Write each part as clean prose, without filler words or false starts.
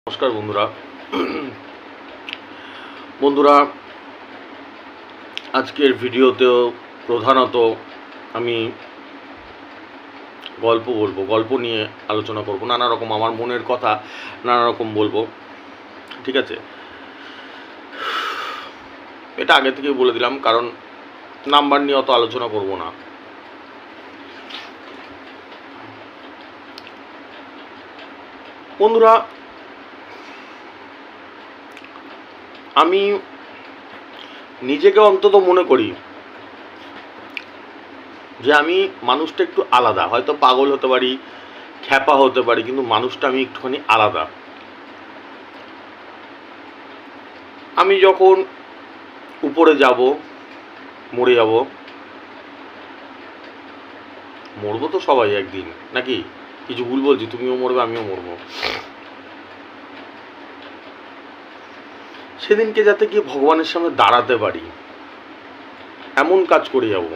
নমস্কার বন্ধুরা। বন্ধুরা, আজকের ভিডিওতেও প্রধানত আমি গল্প নিয়ে আলোচনা করব। নানা রকম আমার মনের কথা নানা রকম বলবো, ঠিক আছে? এটা আগে থেকেই বলে দিলাম, কারণ নাম্বার নিয়ে অত আলোচনা করব না। বন্ধুরা, আমি নিজেকে অন্তত মনে করি যে আমি মানুষটা একটু আলাদা। হয়তো পাগল হতে পারি, খ্যাপা হতে পারি, কিন্তু মানুষটা আমি একটুখানি আলাদা। আমি যখন উপরে যাব, মরে যাব, মরবো তো সবাই একদিন, নাকি? কিছু ভুল বলছি? তুমিও মরবে, আমিও মরবো। সেদিনকে যাতে গিয়ে ভগবানের সামনে দাঁড়াতে পারি, এমন কাজ করে যাব,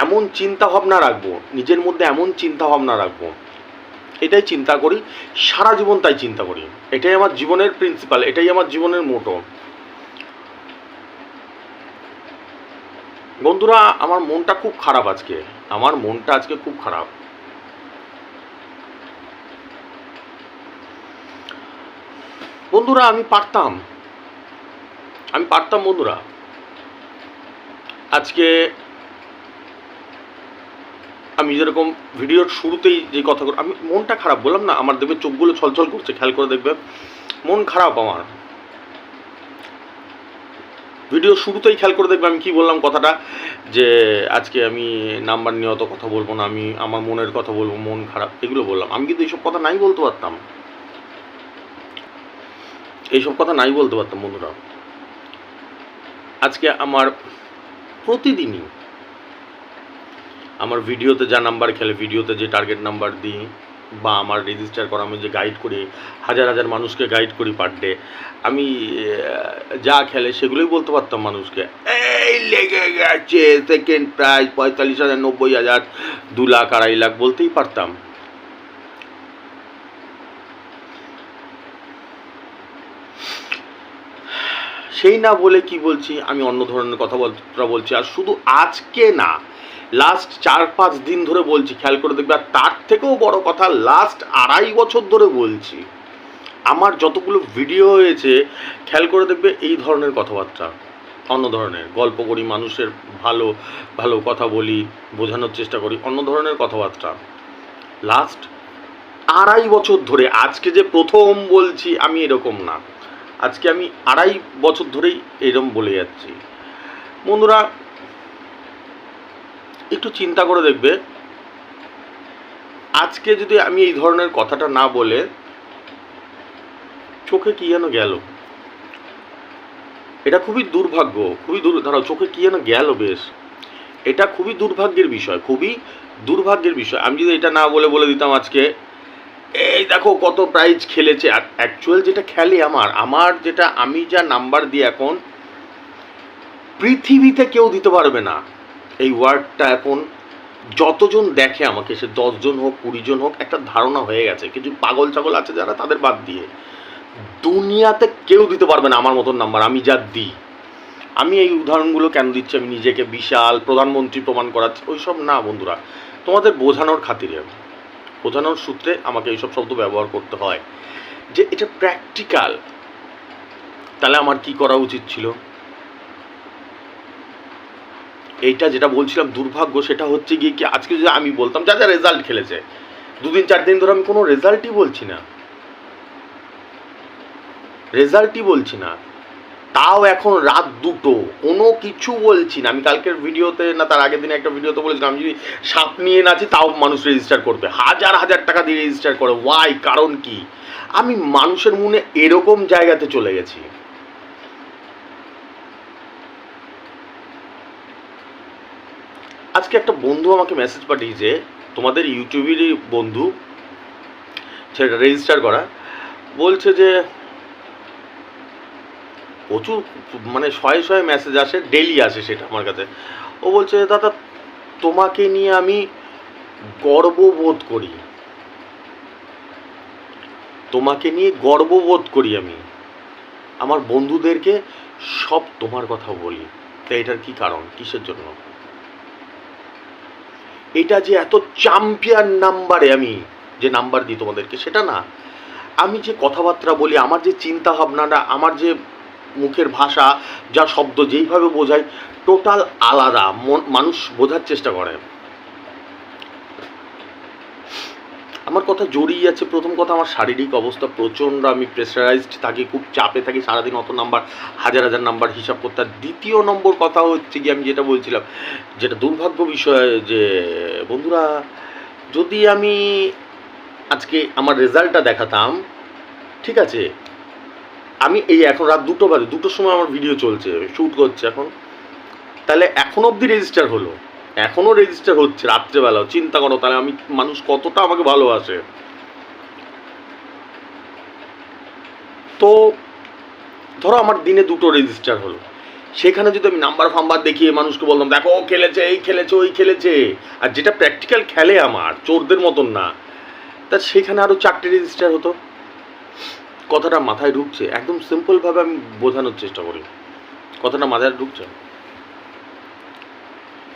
এমন চিন্তা ভাবনা রাখবো, নিজের মধ্যে এমন চিন্তা ভাবনা রাখবো। এটাই চিন্তা করি সারা জীবন, তাই চিন্তা করি। এটাই আমার জীবনের প্রিন্সিপাল, এটাই আমার জীবনের মোটো। বন্ধুরা, আমার মনটা খুব খারাপ আজকে। আমার মনটা আজকে খুব খারাপ। বন্ধুরা, আমি পারতাম বন্ধুরা। আজকে আমি যেরকম ভিডিওর শুরুতেই যে কথাগুলো, আমি মনটা খারাপ বললাম না, আমার দেখবে চোখগুলো ছলছল করছে, খেয়াল করে দেখবে। মন খারাপ আমার। ভিডিও শুরুতেই খেয়াল করে দেখবে আমি কি বললাম কথাটা, যে আজকে আমি নাম্বার নিয়ে অত কথা বলবো না, আমি আমার মনের কথা বলবো, মন খারাপ, এগুলো বললাম। আমি কিন্তু এইসব কথা নাই বলতে পারতাম, বন্ধুরা। আজকে আমার প্রতিদিনই আমার ভিডিওতে যা নাম্বার খেলে, ভিডিওতে যে টার্গেট নাম্বার দিই, বা আমার রেজিস্টার করা, আমি যে গাইড করি, হাজার হাজার মানুষকে গাইড করি পার ডে, আমি যা খেলে সেগুলোই বলতে পারতাম মানুষকে। এই লেগে গেছে সেকেন্ড প্রাইজ 45,000, 90,000, 2 লাখ, 2.5 লাখ বলতেই পারতাম। সেই না বলে কি বলছি, আমি অন্য ধরনের কথা বলছি। আর শুধু আজকে না, লাস্ট 4-5 দিন ধরে বলছি, খেয়াল করে দেখবে। আর তার থেকেও বড় কথা, লাস্ট 2.5 বছর ধরে বলছি। আমার যতগুলো ভিডিও হয়েছে, খেয়াল করে দেখবে এই ধরনের কথাবার্তা, অন্য ধরনের গল্প করি, মানুষের ভালো ভালো কথা বলি, বোঝানোর চেষ্টা করি, অন্য ধরনের কথাবার্তা। লাস্ট 2.5 বছর ধরে, আজকে যে প্রথম বলছি আমি এরকম না, আজকে আমি 2.5 বছর ধরেই এরকম বলে যাচ্ছি। বন্ধুরা, একটু চিন্তা করে দেখবে, আজকে যদি আমি এই ধরনের কথাটা না বলে, চোখে কি যেন গেল। এটা খুবই দুর্ভাগ্য, দাঁড়াও, চোখে কি যেন গেল। বেশ, এটা খুবই দুর্ভাগ্যের বিষয়, খুবই দুর্ভাগ্যের বিষয়। আমি যদি এটা না বলে দিতাম আজকে, এই দেখো কত প্রাইজ খেলেছে। আর অ্যাকচুয়াল যেটা খেলে, আমার যেটা, আমি যা নাম্বার দিই এখন, পৃথিবীতে কেউ দিতে পারবে না। এই ওয়ার্ডটা এখন যতজন দেখে আমাকে, সে 10 জন হোক, 20 জন হোক, একটা ধারণা হয়ে গেছে। কিছু পাগল ছাগল আছে যারা, তাদের বাদ দিয়ে দুনিয়াতে কেউ দিতে পারবে না আমার মতন নাম্বার আমি যা দিই। আমি এই উদাহরণগুলো কেন দিচ্ছি, আমি নিজেকে বিশাল প্রধানমন্ত্রী প্রমাণ করাচ্ছি, ওইসব না বন্ধুরা। তোমাদের বোঝানোর খাতিরে, বোঝানোর সূত্রে আমাকে এইসব শব্দ ব্যবহার করতে হয়, যে এটা প্র্যাকটিক্যাল। তাহলে আমার কি করা উচিত ছিল? এইটা যেটা বলছিলাম দুর্ভাগ্য, সেটা হচ্ছে গিয়ে কি, আজকে যদি আমি বলতাম যা যা রেজাল্ট খেলেছে, 2 দিন 4 দিন ধরে আমি কোনো রেজাল্টই বলছি না, তাও এখন রাত 2টো, কোনো কিছু বলছি না। আমি কালকের ভিডিওতে না, তার আগের দিনে একটা ভিডিওতে বলেছিলাম, আমি যদি সাপ নিয়ে নাচি তাও মানুষ রেজিস্টার করবে, হাজার হাজার টাকা দিয়ে রেজিস্টার করে। ওয়াই? কারণ কি? আমি মানুষের মনে এরকম জায়গাতে চলে গেছি। আজকে একটা বন্ধু আমাকে মেসেজ পাঠিয়েছে, তোমাদের ইউটিউবেরই বন্ধু, সেটা রেজিস্টার করা, বলছে যে প্রচুর, মানে শয়ে শয়ে মেসেজ আসে, ডেলি আসে সেটা আমার কাছে। ও বলছে, দাদা তোমাকে নিয়ে আমি গর্ববোধ করি, তোমাকে নিয়ে গর্ববোধ করি আমি। আমার বন্ধুদেরকে সব তোমার কথা বলি। তাই এটার কি কারণ, কিসের জন্য? এটা যে এত চ্যাম্পিয়ন নাম্বারে আমি যে নাম্বার দিই তোমাদেরকে, সেটা না। আমি যে কথাবার্তা বলি, আমার যে চিন্তা ভাবনাটা, আমার যে মুখের ভাষা, যা শব্দ যেইভাবে বোঝাই, টোটাল আলাদা। মানুষ বোঝার চেষ্টা করে। আমার কথা জড়িয়ে আছে। প্রথম কথা, আমার শারীরিক অবস্থা প্রচণ্ড, আমি প্রেসারাইজড থাকি, খুব চাপে থাকি, সারাদিন অত নাম্বার, হাজার হাজার নাম্বার হিসাব করতে। আর দ্বিতীয় নম্বর কথা হচ্ছে কি, আমি যেটা বলছিলাম, যেটা দুর্ভাগ্য বিষয়, যে বন্ধুরা, যদি আমি আজকে আমার রেজাল্টটা দেখাতাম, ঠিক আছে, আমি এই এখন রাত 2টো বাজে, 2টোর সময় আমার ভিডিও চলছে, শ্যুট করছে এখন, তাহলে এখন অবধি রেজিস্টার হলো, এখনও রেজিস্টার হচ্ছে রাত্রেবেলাও। চিন্তা করো তাহলে আমি, মানুষ কতটা আমাকে ভালোবাসে। তো ধরো আমার দিনে 2টো রেজিস্টার হলো, সেখানে যদি আমি নাম্বার ফাম্বার দেখিয়ে মানুষকে বললাম দেখো ও খেলেছে, এই খেলেছে, ওই খেলেছে, আর যেটা প্র্যাকটিক্যাল খেলে আমার, চোরদের মতন না, তা সেখানে আরও 4টে রেজিস্টার হতো। কথাটা মাথায় ঢুকছে? একদম সিম্পলভাবে আমি বোঝানোর চেষ্টা করি, কথাটা মাথায় ঢুকছে?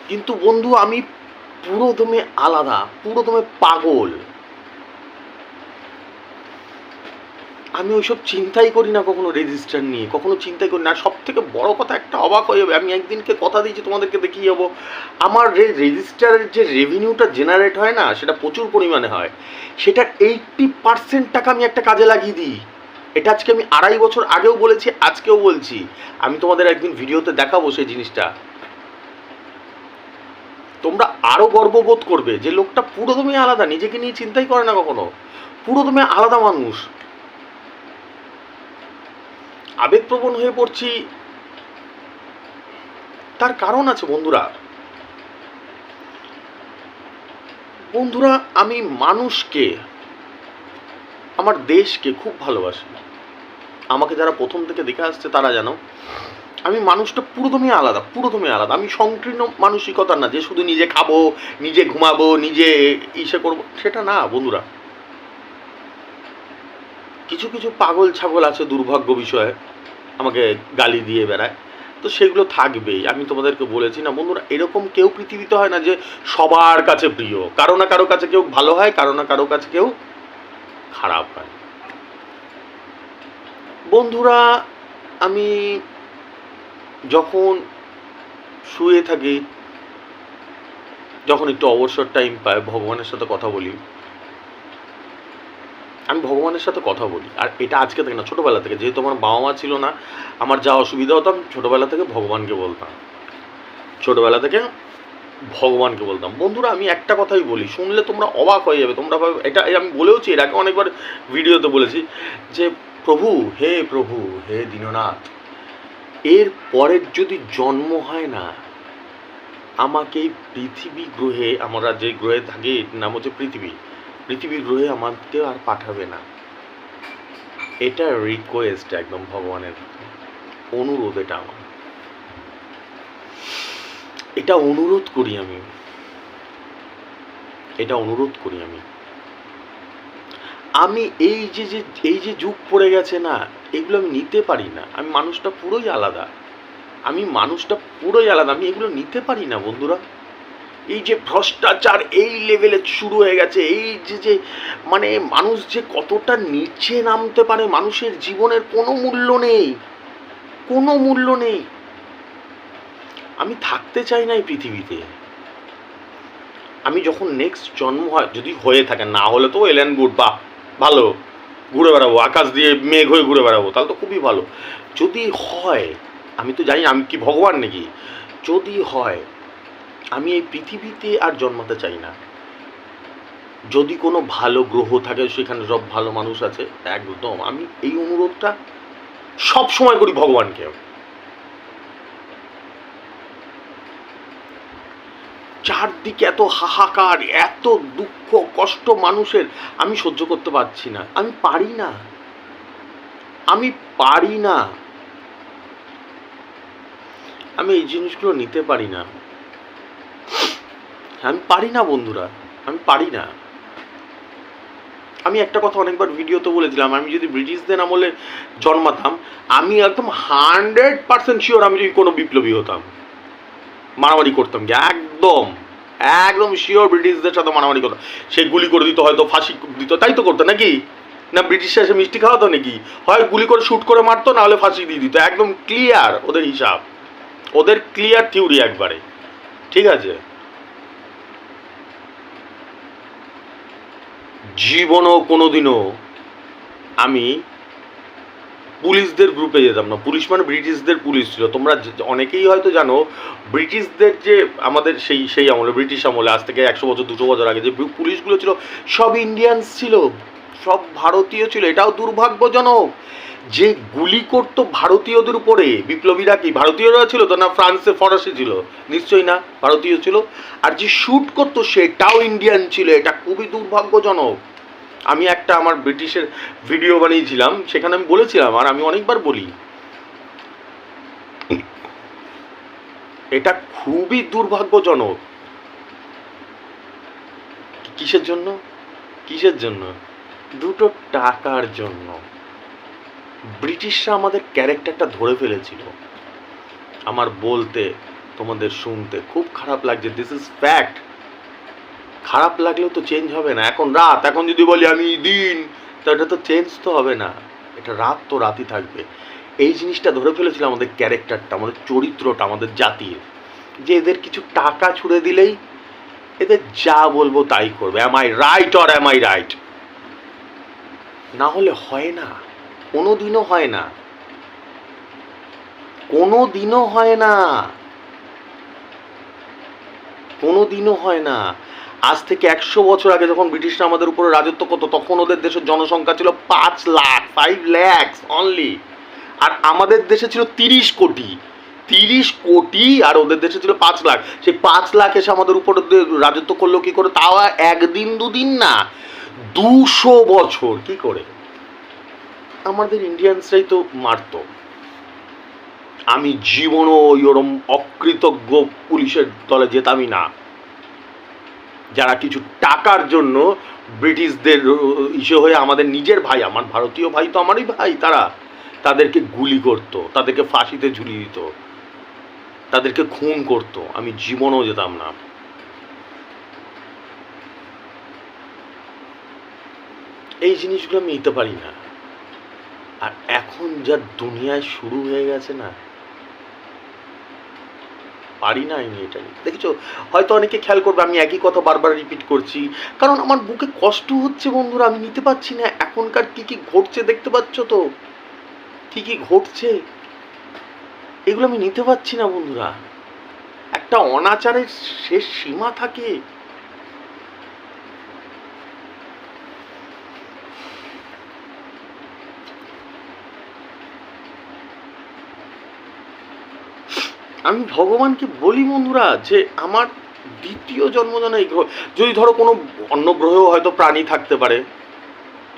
কিন্তু বন্ধু, আমি পুরোদমে আলাদা, পুরোদমে পাগল। আমি ওইসব চিন্তাই করি না কখনো, রেজিস্টার নিয়ে কখনো চিন্তাই করি না। সব থেকে বড় কথা, একটা অবাক হয়ে যাবে, আমি একদিনকে কথা দিয়েছি তোমাদেরকে দেখিয়ে যাবো, আমার রেজিস্টারের যে রেভিনিউটা জেনারেট হয় না, সেটা প্রচুর পরিমাণে হয়। সেটার 80% টাকা আমি একটা কাজে লাগিয়ে দিই। এটা আজকে আমি 2.5 বছর আগেও বলেছি, আজকেও বলছি। আমি তোমাদের একদিন ভিডিওতে দেখাবো সেই জিনিসটা। তোমরা আরও গর্ববোধ করবে যে লোকটা পুরোদমে আলাদা, নিজেকে নিয়ে চিন্তাই করে না কখনো, পুরোদমে আলাদা মানুষ। আবেগপ্রবণ হয়ে পড়ছি, তার কারণ আছে বন্ধুরা। বন্ধুরা, আমি মানুষকে, আমার দেশকে খুব ভালোবাসি। আমাকে যারা প্রথম থেকে দেখে আসছে তারা জানো, আমি মানুষটা পুরোদমে আলাদা, পুরোদমে আলাদা। আমি সংকীর্ণ মানসিকতা না, যে শুধু নিজে খাবো, নিজে ঘুমাবো, নিজে ইসে করবো, সেটা না বন্ধুরা। কিছু কিছু পাগল ছাগল আছে, দুর্ভাগ্য বিষয়ে আমাকে গালি দিয়ে বেড়ায়, তো সেগুলো থাকবেই। আমি তোমাদেরকে বলেছি না বন্ধুরা, এরকম কেউ পৃথিবীতে হয় না যে সবার কাছে প্রিয়। কারো না কারো কাছে কেউ ভালো হয়, কারো না কারো কাছে কেউ খারাপ হয়। বন্ধুরা, আমি যখন শুয়ে থাকি, যখন একটু অবসর টাইম পাই, ভগবানের সাথে কথা বলি। আমি ভগবানের সাথে কথা বলি। আর এটা আজকে থেকে না, ছোটোবেলা থেকে। যেহেতু আমার বাবা মা ছিল না, আমার যা অসুবিধা হতো, আমি ছোটোবেলা থেকে ভগবানকে বলতাম, ছোটোবেলা থেকে ভগবানকে বলতাম। বন্ধুরা, আমি একটা কথাই বলি, শুনলে তোমরা অবাক হয়ে যাবে। তোমরা এটা আমি বলেওছি, এর আগে অনেকবার ভিডিওতে বলেছি, যে প্রভু, হে দীননাথ, এর পরের যদি জন্ম হয় না, আমাকে এই পৃথিবী গ্রহে, আমরা যে গ্রহে থাকি নাম হচ্ছে পৃথিবী গ্রহে আমাকে আর পাঠাবে না। এটা রিকোয়েস্ট, একদম ভগবানের অনুরোধ। এটা আমার, এটা অনুরোধ করি আমি, এটা অনুরোধ করি আমি। আমি এই যে যুগ পড়ে গেছে না, এগুলো আমি নিতে পারি না। আমি মানুষটা পুরোই আলাদা, আমি এগুলো নিতে পারি না বন্ধুরা। এই যে ভ্রষ্টাচার এই লেভেলে শুরু হয়ে গেছে, এই যে মানে মানুষ যে কতটা নিচে নামতে পারে, মানুষের জীবনের কোনো মূল্য নেই, কোনো মূল্য নেই। আমি থাকতে চাই না এই পৃথিবীতে। আমি যখন নেক্সট জন্ম হয়, যদি হয়ে থাকে, না হলে তো ওয়েল অ্যান্ড গুড, বা ভালো, ঘুরে বেড়াবো, আকাশ দিয়ে মেঘ হয়ে ঘুরে বেড়াবো, তাহলে তো খুবই ভালো। যদি হয়, আমি তো জানি আমি কি ভগবান নাকি, যদি হয়, আমি এই পৃথিবীতে আর জন্মাতে চাই না। যদি কোনো ভালো গ্রহ থাকে, সেখানে সব ভালো মানুষ আছে, একদম আমি এই অনুরোধটা সব সময় করি ভগবানকে। চারদিকে এত হাহাকার, এত দুঃখ কষ্ট মানুষের, আমি সহ্য করতে পারছি না। আমি পারি না, আমি এই জিনিসগুলো নিতে পারি না। আমি পারি না বন্ধুরা, আমি পারি না। আমি একটা কথা অনেকবার ভিডিওতে বলেছিলাম, আমি যদি ব্রিটিশদের আমলে জন্মাতাম, আমি একদম 100% শিওর আমি যদি কোনো বিপ্লবী হতাম, মারামারি করতাম কি, একদম একদম শিওর ব্রিটিশদের সাথে মারামারি করতাম। সে গুলি করে দিত, হয়তো ফাঁসি দিত, তাই তো করতো নাকি? না ব্রিটিশরা এসে মিষ্টি খাওয়াতো নাকি? হয় গুলি করে শ্যুট করে মারতো, না হলে ফাঁসি দিয়ে দিত। একদম ক্লিয়ার ওদের হিসাব, ওদের ক্লিয়ার থিওরি একবারে, ঠিক আছে? জীবনও কোনোদিনও আমি পুলিশদের গ্রুপে যেতাম না। পুলিশ মানে ব্রিটিশদের পুলিশ ছিল। তোমরা অনেকেই হয়তো জানো, ব্রিটিশদের যে আমাদের সেই আমলে, ব্রিটিশ আমলে, আজ থেকে 100 বছর 200 বছর আগে যে পুলিশগুলো ছিল, সব ইন্ডিয়ানস ছিল, সব ভারতীয় ছিল। এটাও দুর্ভাগ্যজনক যে গুলি করতো ভারতীয়দের উপরে। বিপ্লবীরা কি ভারতীয়রা ছিল তো, না ফ্রান্সে ফরাসি ছিল? নিশ্চয়ই না, ভারতীয় ছিল। আর যে শ্যুট করতো সেটাও ইন্ডিয়ান ছিল। এটা খুবই দুর্ভাগ্যজনক। আমি একটা আমার ব্রিটিশের ভিডিও বানিয়েছিলাম, সেখানে আমি বলেছিলাম, আর আমি অনেকবার বলি, এটা খুবই দুর্ভাগ্যজনক। কিসের জন্য? কিসের জন্য? দুটো টাকার জন্য। ব্রিটিশরা আমাদের ক্যারেক্টারটা ধরে ফেলেছিল। আমার বলতে, তোমাদের শুনতে খুব খারাপ লাগছে, দিস ইজ ফ্যাক্ট। খারাপ লাগলেও তো চেঞ্জ হবে না। এখন রাত, এখন যদি বলি আমি দিন, তো এটা তো চেঞ্জ তো হবে না। এটা রাত তো রাতই থাকবে। এই জিনিসটা ধরে ফেলেছিল আমাদের ক্যারেক্টারটা, আমাদের চরিত্রটা, আমাদের জাতির, যে এদের কিছু টাকা ছুড়ে দিলেই এদের যা বলবো তাই করবে। Am I right or am I right? না হলে হয় না, কোনো দিনও হয় না, কোনো দিনও হয় না, কোনো দিনও হয় না। আজ থেকে 100 বছর আগে যখন ব্রিটিশরা আমাদের উপরে রাজত্ব করতো, তখন ওদের দেশের জনসংখ্যা ছিল 5 লাখ, 5 lakhs অনলি। আর আমাদের দেশে ছিল 30 কোটি। 30 কোটি আর ওদের দেশে ছিল 5 লাখ। সেই 5 লাখ এসে আমাদের উপরে রাজত্ব করলো কি করে? তাও একদিন দুদিন না, 200 বছর। কি করে? আমাদের ইন্ডিয়ানসরাই তো মারতো। আমি জীবনও ওরম অকৃতজ্ঞ পুলিশের দলে যেতামই না, যারা কিছু টাকার জন্য ব্রিটিশদের ইসে হয়ে আমাদের নিজের ভাই, আমার ভারতীয় ভাই তো আমারই ভাই, তাদেরকে গুলি করত, তাদেরকে ফাঁসিতে ঝুলিয়ে দিত, তাদেরকে খুন করত। আমি জীবনও যেতাম না। এই জিনিসগুলো আমি নিতে পারি না। আর এখন যা দুনিয়ায় শুরু হয়ে গেছে না, পারি না আমি এটা নিয়ে। দেখেছো, হয়তো অনেকে খেয়াল করবে আমি একই কথা বারবার রিপিট করছি, কারণ আমার বুকে কষ্ট হচ্ছে বন্ধুরা। আমি নিতে পারছি না। এখনকার কি কি ঘটছে দেখতে পাচ্ছ তো, কি কি ঘটছে, এগুলো আমি নিতে পারছি না বন্ধুরা। একটা অনাচারের শেষ সীমা থাকে। আমি ভগবানকে বলি বন্ধুরা, যে আমার দ্বিতীয় জন্ম যেন এই গ্রহ, যদি ধরো কোনো অন্য গ্রহেও হয়তো প্রাণী থাকতে পারে,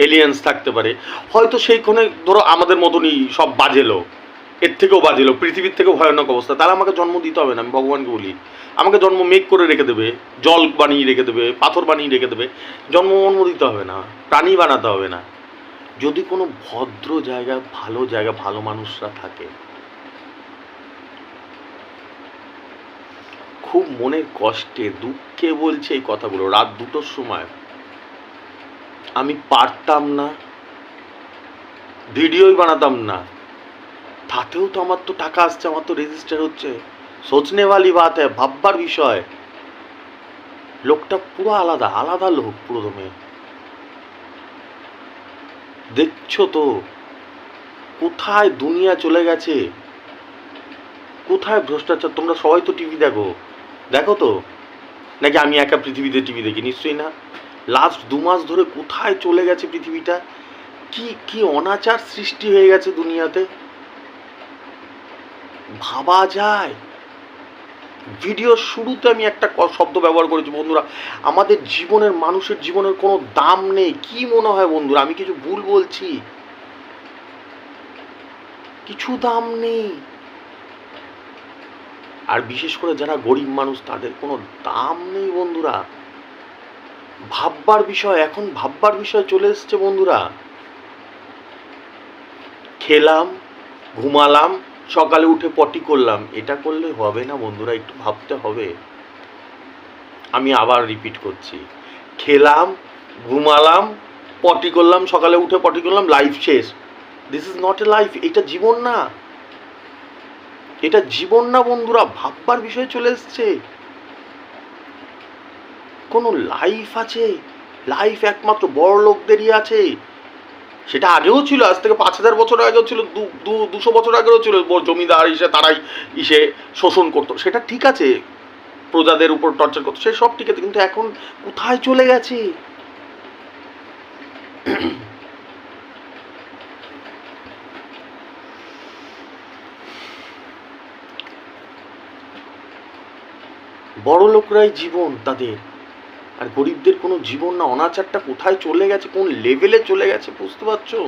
এলিয়েন্স থাকতে পারে, হয়তো সেইখানে ধরো আমাদের মতনই সব বাজে লোক, এর থেকেও বাজে লোক, পৃথিবীর থেকেও ভয়ানক অবস্থা, তাহলে আমাকে জন্ম দিতে হবে না। আমি ভগবানকে বলি, আমাকে জন্ম মেঘ করে রেখে দেবে, জল বানিয়ে রেখে দেবে, পাথর বানিয়ে রেখে দেবে, জন্ম দিতে হবে না, প্রাণী বানাতে হবে না। যদি কোনো ভদ্র জায়গা, ভালো জায়গা, ভালো মানুষরা থাকে। খুব মনের কষ্টে, দুঃখে বলছে এই কথাগুলো। রাত 2টোর সময় আমি পারতাম না, ভিডিওই বানাতাম না, তাতেও তো আমার তো টাকা আসছে, আমার তো রেজিস্টার হচ্ছে। সোচনে वाली बात है, ভাববার বিষয়। লোকটা পুরো আলাদা আলাদা লোক, পুরো দমে। দেখছো তো কোথায় দুনিয়া চলে গেছে, কোথায় ভ্রষ্টাচার। তোমরা সবাই তো টিভি দেখো, দেখো তো, নাকি আমি একা পৃথিবীতে টিভি দেখি? নিশ্চয়ই না। লাস্ট 2 মাস ধরে কোথায় চলে গেছে পৃথিবীটা, কি কি অনাচার সৃষ্টি হয়ে গেছে দুনিয়াতে, ভাবা যায়? ভিডিওর শুরুতে আমি একটা শব্দ ব্যবহার করেছি বন্ধুরা, আমাদের জীবনের, মানুষের জীবনের কোনো দাম নেই। কি মনে হয় বন্ধুরা, আমি কিছু ভুল বলছি? কিছু দাম নেই। আর বিশেষ করে যারা গরিব মানুষ, তাদের কোনো দাম নেই বন্ধুরা। ভাববার বিষয়, এখন ভাববার বিষয় চলে এসছে বন্ধুরা। খেলাম, ঘুমালাম, সকালে উঠে পটি করলাম, এটা করলে হবে না বন্ধুরা, একটু ভাবতে হবে। আমি আবার রিপিট করছি, খেলাম, ঘুমালাম, পটি করলাম, সকালে উঠে পটি করলাম, লাইফ শেষ। This is not a life. এটা জীবন না, এটা জীবন না বন্ধুরা। ভাববার বিষয় চলে এসছে। কোনো লাইফ আছে? লাইফ একমাত্র বড় লোকদেরই আছে। সেটা আগেও ছিল, আজ থেকে 5,000 বছর আগেও ছিল, 200 বছর আগেও ছিল। জমিদার এসে তারাই এসে শোষণ করতো, সেটা ঠিক আছে, প্রজাদের উপর টর্চার করতো, সে সব ঠিক আছে। কিন্তু এখন কোথায় চলে গেছে? বড় লোকরাই জীবন তাদের, আর গরিবদের কোনো জীবন না। অনাচারটা কোথায় চলে গেছে, কোন লেভেলে চলে গেছে বুঝতে পারছো?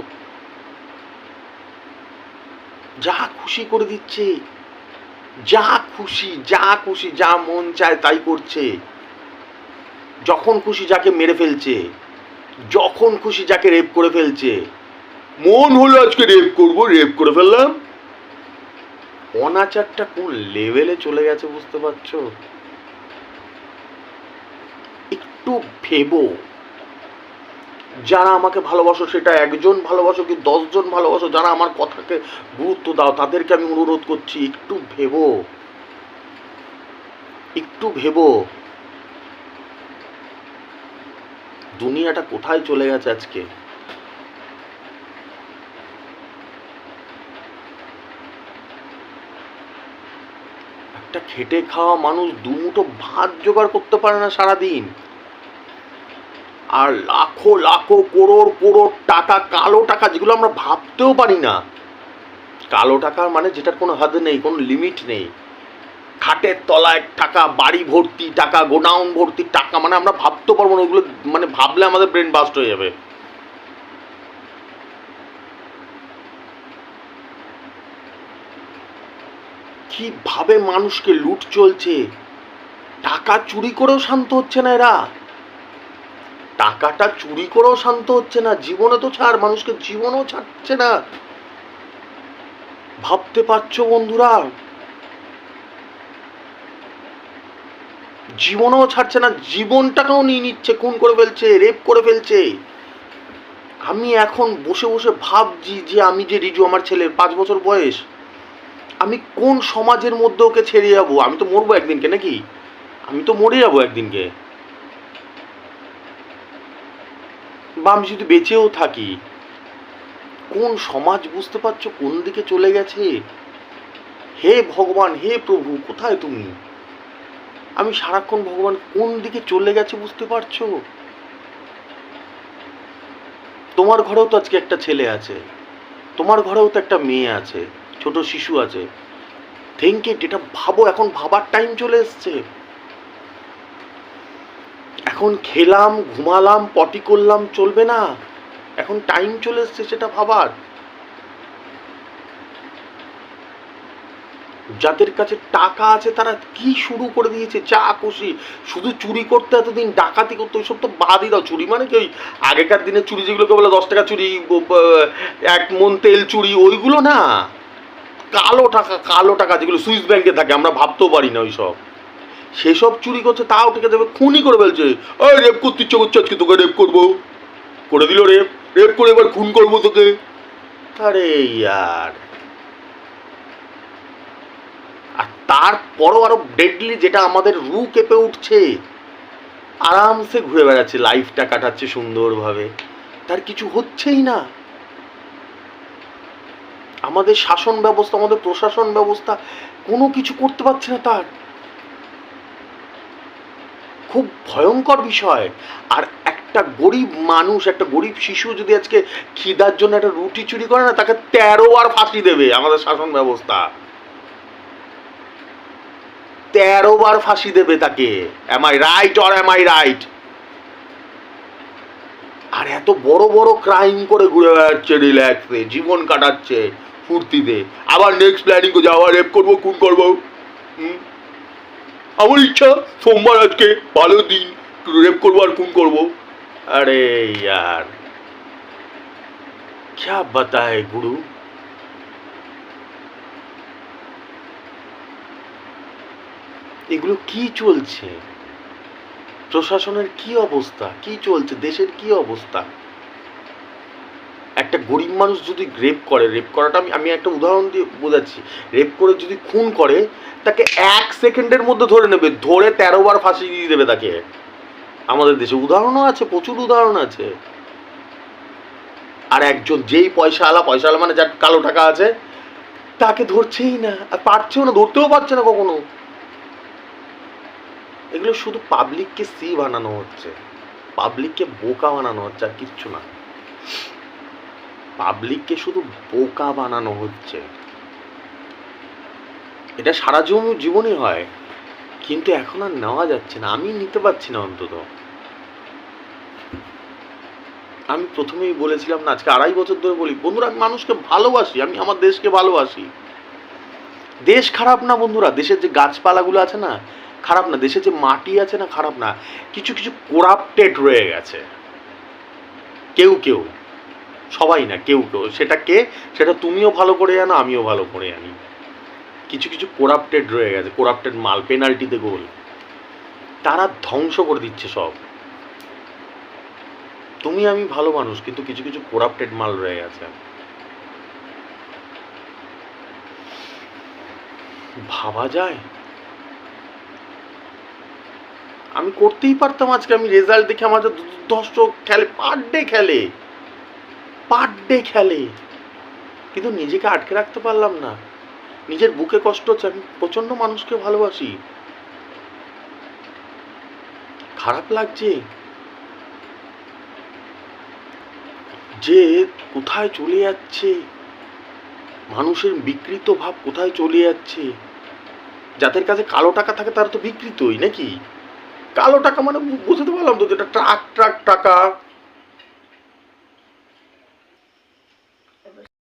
যা খুশি করে দিচ্ছে, যা খুশি যা খুশি, যা মন চায় তাই করছে। যখন খুশি যাকে মেরে ফেলছে, যখন খুশি যাকে রেপ করে ফেলছে। মন হলো আজকে রেপ করব, রেপ করে ফেললাম। অনাচারটা কোন লেভেলে চলে গেছে বুঝতে পারছো? একটু ভেবো। যারা আমাকে ভালোবাসো, সেটা একজন ভালোবাসো কি 10 জন ভালোবাসো, যারা আমার কথাকে গুরুত্ব দাও, তাদেরকে আমি অনুরোধ করছি, একটু ভেবো, একটু ভেবো। দুনিয়াটা কোথায় চলে গেছে আজকে? একটা খেটে খাওয়া মানুষ দুমুঠো ভাত জোগাড় করতে পারে না সারাদিন, আর লাখো লাখো করোড় করোড় টাকা, কালো টাকা, যেগুলো আমরা ভাবতেও পারি না। কালো টাকার মানে যেটার কোনো হাদ নেই, কোনো লিমিট নেই। খাটের তলায় টাকা, বাড়ি ভর্তি টাকা, গোডাউন ভর্তি টাকা, মানে আমরা ভাবতেও পারবো না ওইগুলো। মানে ভাবলে আমাদের ব্রেন বাস্ট হয়ে যাবে। কিভাবে মানুষকে লুট চলছে। টাকা চুরি করেও শান্ত হচ্ছে না এরা, টাকাটা চুরি করেও শান্ত হচ্ছে না। জীবনে তো ছাড়, মানুষকে জীবনও ছাড়ছে না। ভাবতে পারছো বন্ধুরা? জীবনও ছাড়ছে না, জীবনটাকেও নিয়ে নিচ্ছে, খুন করে ফেলছে, রেপ করে ফেলছে। আমি এখন বসে বসে ভাবছি যে আমি যে রিজু, আমার ছেলের 5 বছর বয়স, আমি কোন সমাজের মধ্যে ওকে ছেড়ে যাবো? আমি তো মরবো একদিনকে, নাকি? আমি তো মরে যাবো একদিনকে। বা আমি যদি বেঁচেও থাকি, কোন সমাজ বুঝতে পারছো কোন দিকে চলে গেছে? হে ভগবান, হে প্রভু, কোথায় তুমি? আমি সারাক্ষণ ভগবান কোন দিকে চলে গেছে বুঝতে পারছো? তোমার ঘরেও তো আজকে একটা ছেলে আছে, তোমার ঘরেও তো একটা মেয়ে আছে, ছোট শিশু আছে। থিঙ্ক ইট, এটা ভাবো। এখন ভাবার টাইম চলে এসছে। এখন খেলাম, ঘুমালাম, পটি করলাম চলবে না। এখন টাইম চলে এসছে সেটা ভাবার। যাদের কাছে টাকা আছে তারা কি শুরু করে দিয়েছে, যা খুশি। শুধু চুরি করতে এতদিন, ডাকাতি করতে, ওইসব তো বাদই দাও। চুরি মানে কি ওই আগেকার দিনে চুরি যেগুলোকে বলে 10 টাকা চুরি, 1 মণ তেল চুরি, ওইগুলো না। কালো টাকা, কালো টাকা যেগুলো সুইস ব্যাংকে থাকে, আমরা ভাবতেও পারি না ওইসব। সেসব চুরি করছে, তাও ঠিক আছে, খুনই করে ফেলছে। ওই রেপ করতে ইচ্ছে করছে, আজকে তোকে রেপ করবো, করে দিল রেপ, রেপ করে এবার খুন করবো তোকে। আরে ইয়ার, আর তারপরও আরো ডেডলি, যেটা আমাদের রু কেঁপে উঠছে, আরামসে ঘুরে বেড়াচ্ছে, লাইফটা কাটাচ্ছে সুন্দরভাবে, তার কিছু হচ্ছেই না। আমাদের শাসন ব্যবস্থা, আমাদের প্রশাসন ব্যবস্থা কোনো কিছু করতে পারছে না তার। খুব ভয়ঙ্কর বিষয়। আর একটা গরিব মানুষ, একটা গরিব শিশু যদি আজকে খিদার জন্য একটা রুটি চুরি করে না, তাকে 13 বার ফাঁসি দেবে আমাদের শাসন ব্যবস্থা। 13 বার ফাঁসি দেবে তাকে। Am I right or am I right? আর এত বড় বড় ক্রাইম করে ঘুরে বেড়াচ্ছে, রিল্যাক্সে জীবন কাটাচ্ছে, ফুর্তিতে। আবার নেক্সট প্ল্যানিং করছে, আবার রেপ করবো, খুন করবো। আমার ইচ্ছা, সোমবার আজকে, ভালো দিন, রেপ করবো আর খুন করবো। আরে यार क्या बताए गुरु। এগুলো কি চলছে, প্রশাসনের কি অবস্থা, কি চলছে, দেশের কি অবস্থা। একটা গরিব মানুষ যদি রেপ করে, রেপ করাটা আমি একটা উদাহরণ দিয়ে বোঝাচ্ছি, রেপ করে যদি খুন করে তাকে 1 সেকেন্ডের মধ্যে ধরে নেবে, ধরে 13 বার ফাঁসি দিয়ে দেবে তাকে। আমাদের দেশে উদাহরণও আছে, প্রচুর উদাহরণ আছে। আর একজন যেই পয়সাওয়ালা মানে যার কালো টাকা আছে তাকে ধরছেই না, আর পারছেও না, ধরতেও পারছে না কখনো। এগুলো শুধু পাবলিককে সি বানানো হচ্ছে, পাবলিককে বোকা বানানো হচ্ছে, আর কিচ্ছু না। পাবলিককে শুধু বোকা বানানো হচ্ছে। এটা সারা জীবনই হয়, কিন্তু এখন আর নেওয়া যাচ্ছে না, আমি নিতে পারছি না। অন্তত আমি প্রথমেই বলেছিলাম না, আজকে 2.5 বছর ধরে বলি বন্ধুরা, আমি মানুষকে ভালোবাসি, আমি আমার দেশকে ভালোবাসি। দেশ খারাপ না বন্ধুরা, দেশের যে গাছপালাগুলো আছে না খারাপ না, দেশের যে মাটি আছে না খারাপ না, কিছু কিছু করাপ্টেড রয়ে গেছে। কেউ, সবাই না, কেউ, সেটা কে, সেটা তুমিও ভালো করে জানো, আমিও ভালো করে জানি। কিছু করাপ্টেড রয়ে গেছে, করাপ্টেড মাল, পেনাল্টিতে গোল, তারা ধ্বংস করে দিচ্ছে সব। তুমি আমি ভালো মানুষ, কিন্তু কিছু করাপ্টেড মাল রয়ে গেছে। ভাবা যায়? আমি করতেই পারতাম আজকে, আমি রেজাল্ট দেখে আমার 10 খেলে, পার ডে খেলে, কিন্তু নিজেকে আটকে রাখতে পারলাম না। নিজের বুকে কষ্ট হচ্ছে, আমি প্রচন্ড মানুষকে ভালোবাসি, খারাপ লাগছে যে কোথায় চলে যাচ্ছে মানুষের বিকৃত ভাব, কোথায় চলে যাচ্ছে। যাদের কাছে কালো টাকা থাকে তারা তো বিকৃতই নাকি। কালো টাকা মানে বুঝতে পারলাম তো, যেটা ট্রাক টাকা,